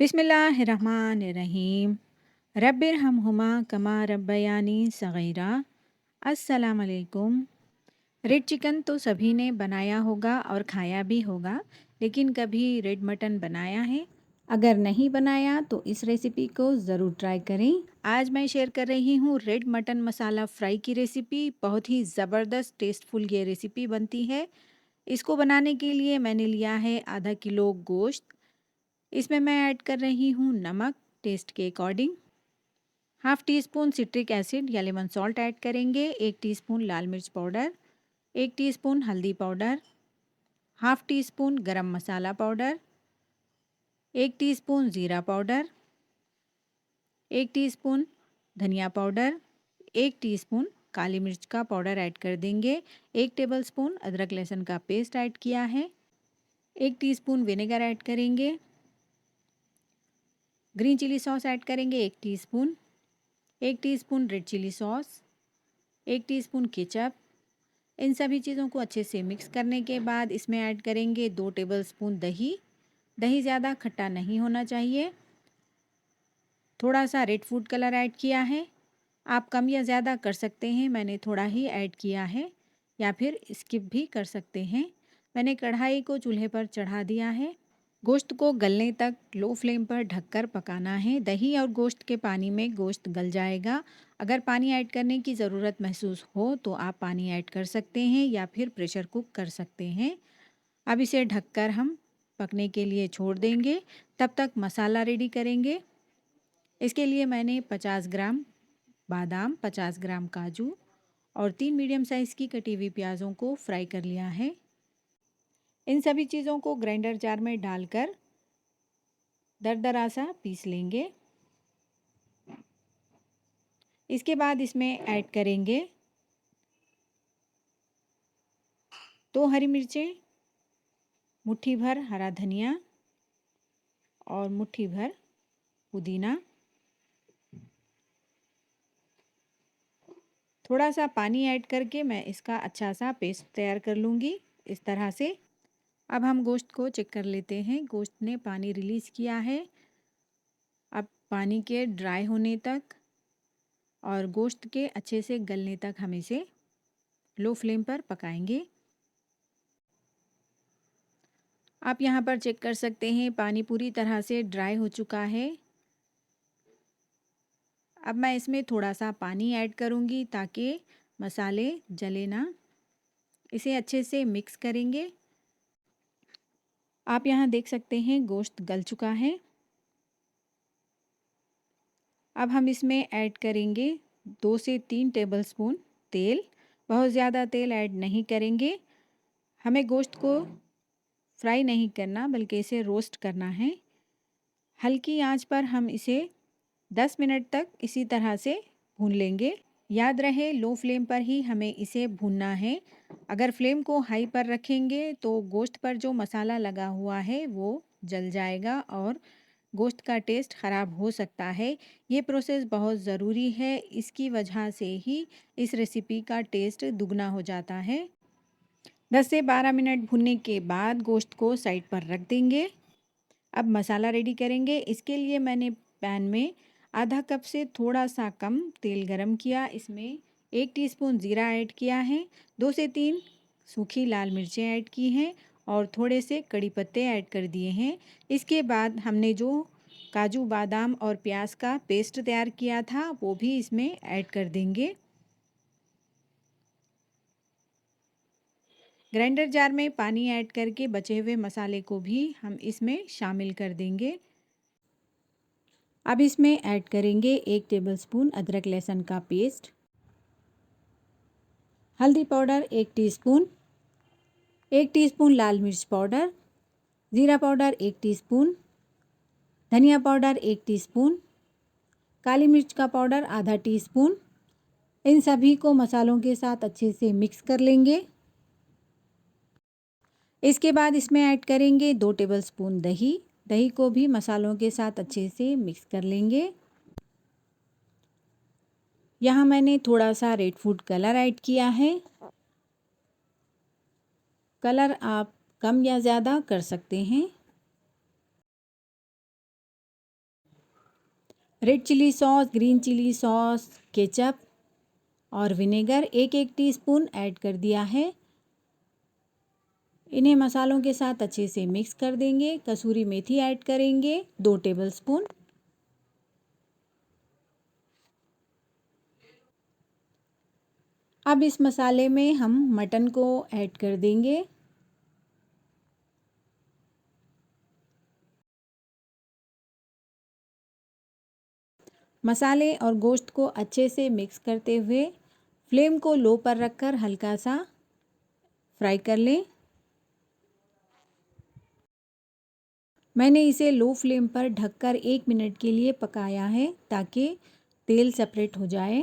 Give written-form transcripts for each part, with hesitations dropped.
बिस्मिल्लाहिर्रहमानिर्रहीम। रब्बिरहमहुमा कमा रब्बयानी सगीरा। अस्सलाम वालेकुम। रेड चिकन तो सभी ने बनाया होगा और खाया भी होगा, लेकिन कभी रेड मटन बनाया है? अगर नहीं बनाया तो इस रेसिपी को ज़रूर ट्राई करें। आज मैं शेयर कर रही हूँ रेड मटन मसाला फ्राई की रेसिपी। बहुत ही ज़बरदस्त टेस्टफुल ये रेसिपी बनती है। इसको बनाने के लिए मैंने लिया है आधा किलो गोश्त। इसमें मैं ऐड कर रही हूँ नमक टेस्ट के according. Half tea spoon citric acid या लेमन सॉल्ट ऐड करेंगे। 1 टीस्पून लाल मिर्च पाउडर, 1 टीस्पून हल्दी पाउडर, हाफ़ टी स्पून गरम मसाला पाउडर, 1 टीस्पून ज़ीरा पाउडर, 1 टीस्पून धनिया पाउडर, 1 टीस्पून काली मिर्च का पाउडर ऐड कर देंगे। 1 टेबलस्पून अदरक लहसुन का पेस्ट ऐड किया है। 1 टीस्पून विनेगर ऐड करेंगे। ग्रीन चिली सॉस ऐड करेंगे 1 teaspoon, 1 teaspoon red chilli sauce, 1 teaspoon ketchup. इन सभी चीज़ों को अच्छे से मिक्स करने के बाद इसमें ऐड करेंगे 2 टेबलस्पून दही। दही ज़्यादा खट्टा नहीं होना चाहिए। थोड़ा सा रेड फूड कलर ऐड किया है। आप कम या ज़्यादा कर सकते हैं, मैंने थोड़ा ही ऐड किया है, या फिर स्किप भी कर सकते हैं। मैंने कढ़ाई को चूल्हे पर चढ़ा दिया है। गोश्त को गलने तक लो फ्लेम पर ढककर पकाना है। दही और गोश्त के पानी में गोश्त गल जाएगा। अगर पानी ऐड करने की ज़रूरत महसूस हो तो आप पानी ऐड कर सकते हैं या फिर प्रेशर कुक कर सकते हैं। अब इसे ढककर हम पकने के लिए छोड़ देंगे। तब तक मसाला रेडी करेंगे। इसके लिए मैंने 50 ग्राम बादाम, 50 ग्राम काजू और 3 मीडियम साइज़ की कटी हुई प्याज़ों को फ्राई कर लिया है। इन सभी चीज़ों को ग्राइंडर जार में डालकर दरदरा सा पीस लेंगे। इसके बाद इसमें ऐड करेंगे 2 हरी मिर्चें, मुट्ठी भर हरा धनिया और मुट्ठी भर पुदीना। थोड़ा सा पानी ऐड करके मैं इसका अच्छा सा पेस्ट तैयार कर लूँगी इस तरह से। अब हम गोश्त को चेक कर लेते हैं। गोश्त ने पानी रिलीज़ किया है। अब पानी के ड्राई होने तक और गोश्त के अच्छे से गलने तक हम इसे लो फ्लेम पर पकाएंगे। आप यहाँ पर चेक कर सकते हैं पानी पूरी तरह से ड्राई हो चुका है। अब मैं इसमें थोड़ा सा पानी ऐड करूँगी ताकि मसाले जले ना। इसे अच्छे से मिक्स करेंगे। आप यहाँ देख सकते हैं गोश्त गल चुका है। अब हम इसमें ऐड करेंगे 2 से 3 टेबलस्पून तेल। बहुत ज़्यादा तेल ऐड नहीं करेंगे। हमें गोश्त को फ्राई नहीं करना बल्कि इसे रोस्ट करना है। हल्की आंच पर हम इसे 10 मिनट तक इसी तरह से भून लेंगे। याद रहे लो फ्लेम पर ही हमें इसे भूनना है। अगर फ्लेम को हाई पर रखेंगे तो गोश्त पर जो मसाला लगा हुआ है वो जल जाएगा और गोश्त का टेस्ट ख़राब हो सकता है। ये प्रोसेस बहुत ज़रूरी है। इसकी वजह से ही इस रेसिपी का टेस्ट दुगना हो जाता है। 10 से 12 मिनट भूनने के बाद गोश्त को साइड पर रख देंगे। अब मसाला रेडी करेंगे। इसके लिए मैंने पैन में आधा कप से थोड़ा सा कम तेल गरम किया। इसमें 1 टीस्पून ज़ीरा ऐड किया है, 2 से 3 सूखी लाल मिर्चें ऐड की हैं और थोड़े से कड़ी पत्ते ऐड कर दिए हैं। इसके बाद हमने जो काजू बादाम और प्याज का पेस्ट तैयार किया था वो भी इसमें ऐड कर देंगे। ग्राइंडर जार में पानी ऐड करके बचे हुए मसाले को भी हम इसमें शामिल कर देंगे। अब इसमें ऐड करेंगे 1 टेबलस्पून अदरक लहसुन का पेस्ट, हल्दी पाउडर 1 टीस्पून, 1 टीस्पून लाल मिर्च पाउडर, ज़ीरा पाउडर 1 टीस्पून, धनिया पाउडर 1 टीस्पून, काली मिर्च का पाउडर आधा टीस्पून। इन सभी को मसालों के साथ अच्छे से मिक्स कर लेंगे। इसके बाद इसमें ऐड करेंगे 2 टेबलस्पून दही। दही को भी मसालों के साथ अच्छे से मिक्स कर लेंगे। यहाँ मैंने थोड़ा सा रेड फूड कलर ऐड किया है। कलर आप कम या ज़्यादा कर सकते हैं। Red chilli sauce, green chilli sauce, ketchup और विनेगर 1-1 टीस्पून ऐड कर दिया है। इन्हें मसालों के साथ अच्छे से मिक्स कर देंगे। कसूरी मेथी ऐड करेंगे 2 टेबलस्पून। अब इस मसाले में हम मटन को ऐड कर देंगे। मसाले और गोश्त को अच्छे से मिक्स करते हुए फ्लेम को लो पर रखकर हल्का सा फ्राई कर लें। मैंने इसे लो फ्लेम पर ढककर 1 मिनट के लिए पकाया है ताकि तेल सेपरेट हो जाए।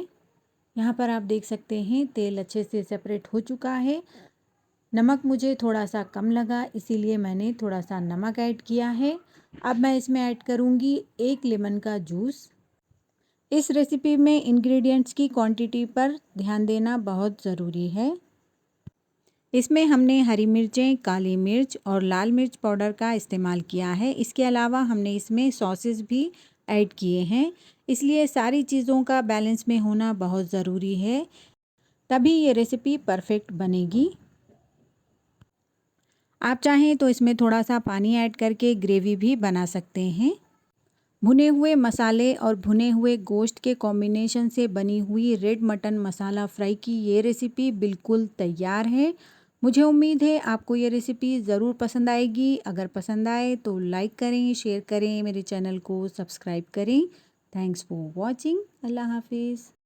यहाँ पर आप देख सकते हैं तेल अच्छे से सेपरेट हो चुका है। नमक मुझे थोड़ा सा कम लगा, इसीलिए मैंने थोड़ा सा नमक ऐड किया है। अब मैं इसमें ऐड करूँगी 1 लेमन का जूस। इस रेसिपी में इंग्रेडिएंट्स की क्वांटिटी पर ध्यान देना बहुत ज़रूरी है। इसमें हमने हरी मिर्चें, काली मिर्च और लाल मिर्च पाउडर का इस्तेमाल किया है। इसके अलावा हमने इसमें सॉसेस भी ऐड किए हैं, इसलिए सारी चीज़ों का बैलेंस में होना बहुत ज़रूरी है, तभी ये रेसिपी परफेक्ट बनेगी। आप चाहें तो इसमें थोड़ा सा पानी ऐड करके ग्रेवी भी बना सकते हैं। भुने हुए मसाले और भुने हुए गोश्त के कॉम्बिनेशन से बनी हुई रेड मटन मसाला फ्राई की ये रेसिपी बिल्कुल तैयार है। मुझे उम्मीद है आपको ये रेसिपी ज़रूर पसंद आएगी। अगर पसंद आए तो लाइक करें, शेयर करें, मेरे चैनल को सब्सक्राइब करें। Thanks for watching. अल्लाह हाफिज़।